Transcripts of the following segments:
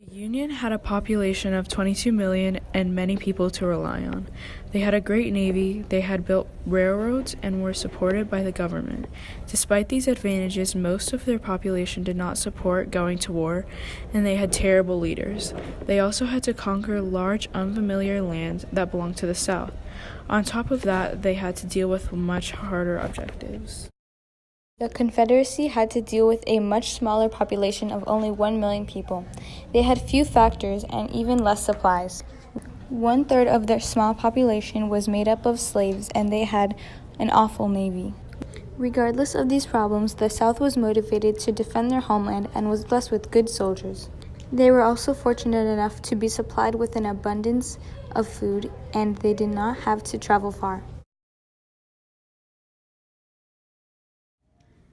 The Union had a population of 22 million and many people to rely on. They had a great navy, they had built railroads, and were supported by the government. Despite these advantages, most of their population did not support going to war, and they had terrible leaders. They also had to conquer large, unfamiliar lands that belonged to the South. On top of that, they had to deal with much harder objectives. The Confederacy had to deal with a much smaller population of only 1 million people. They had few factors and even less supplies. 1/3 of their small population was made up of slaves, and they had an awful navy. Regardless of these problems, the South was motivated to defend their homeland and was blessed with good soldiers. They were also fortunate enough to be supplied with an abundance of food, and they did not have to travel far.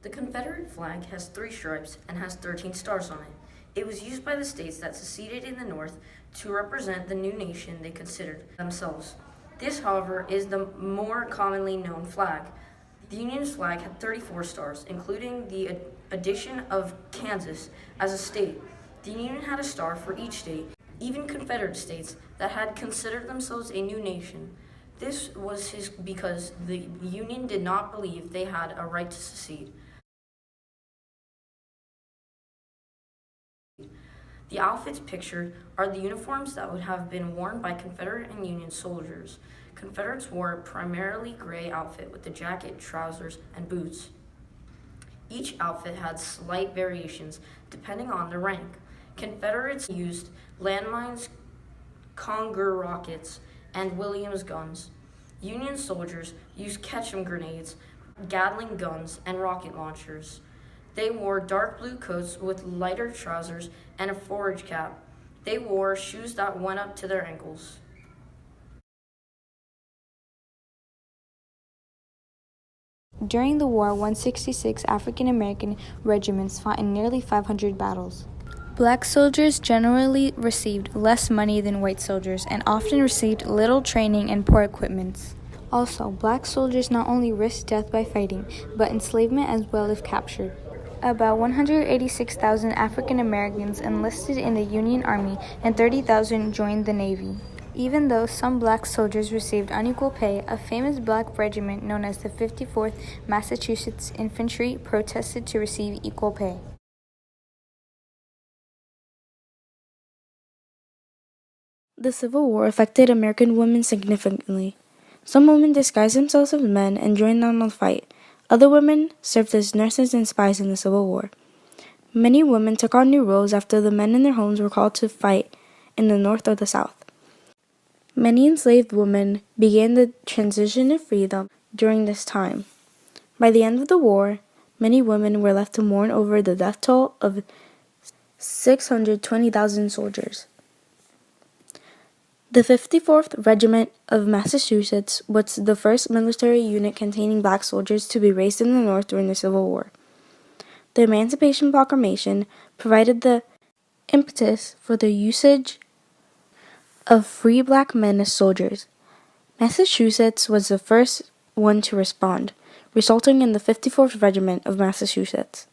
The Confederate flag has 3 stripes and has 13 stars on it. It was used by the states that seceded in the North to represent the new nation they considered themselves. This, however, is the more commonly known flag. The Union's flag had 34 stars, including the addition of Kansas as a state. The Union had a star for each state, even Confederate states that had considered themselves a new nation. This was because the Union did not believe they had a right to secede. The outfits pictured are the uniforms that would have been worn by Confederate and Union soldiers. Confederates wore a primarily gray outfit with a jacket, trousers, and boots. Each outfit had slight variations depending on their rank. Confederates used landmines, Conger rockets, and Williams guns. Union soldiers used Ketchum grenades, Gatling guns, and rocket launchers. They wore dark blue coats with lighter trousers and a forage cap. They wore shoes that went up to their ankles. During the war, 166 African American regiments fought in nearly 500 battles. Black soldiers generally received less money than white soldiers and often received little training and poor equipment. Also, black soldiers not only risked death by fighting, but enslavement as well if captured. About 186,000 African Americans enlisted in the Union Army and 30,000 joined the Navy. Even though some black soldiers received unequal pay, a famous black regiment known as the 54th Massachusetts Infantry protested to receive equal pay. The Civil War affected American women significantly. Some women disguised themselves as men and joined in on the fight. Other women served as nurses and spies in the Civil War. Many women took on new roles after the men in their homes were called to fight in the North or the South. Many enslaved women began the transition to freedom during this time. By the end of the war, many women were left to mourn over the death toll of 620,000 soldiers. The 54th Regiment of Massachusetts was the first military unit containing black soldiers to be raised in the North during the Civil War. The Emancipation Proclamation provided the impetus for the usage of free black men as soldiers. Massachusetts was the first one to respond, resulting in the 54th Regiment of Massachusetts.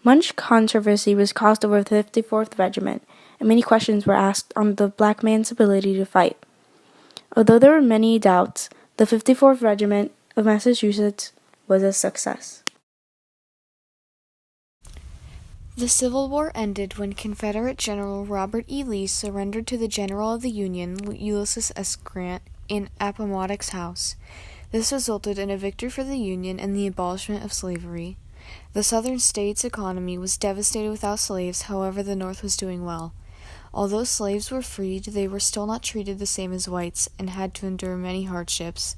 Much controversy was caused over the 54th Regiment, and many questions were asked on the black man's ability to fight. Although there were many doubts, the 54th Regiment of Massachusetts was a success. The Civil War ended when Confederate General Robert E. Lee surrendered to the General of the Union, Ulysses S. Grant, in Appomattox House. This resulted in a victory for the Union and the abolishment of slavery. The southern states' economy was devastated without slaves, however, the North was doing well. Although slaves were freed, they were still not treated the same as whites and had to endure many hardships.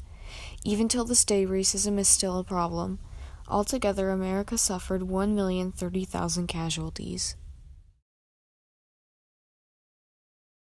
Even till this day, racism is still a problem. Altogether, America suffered 1,030,000 casualties.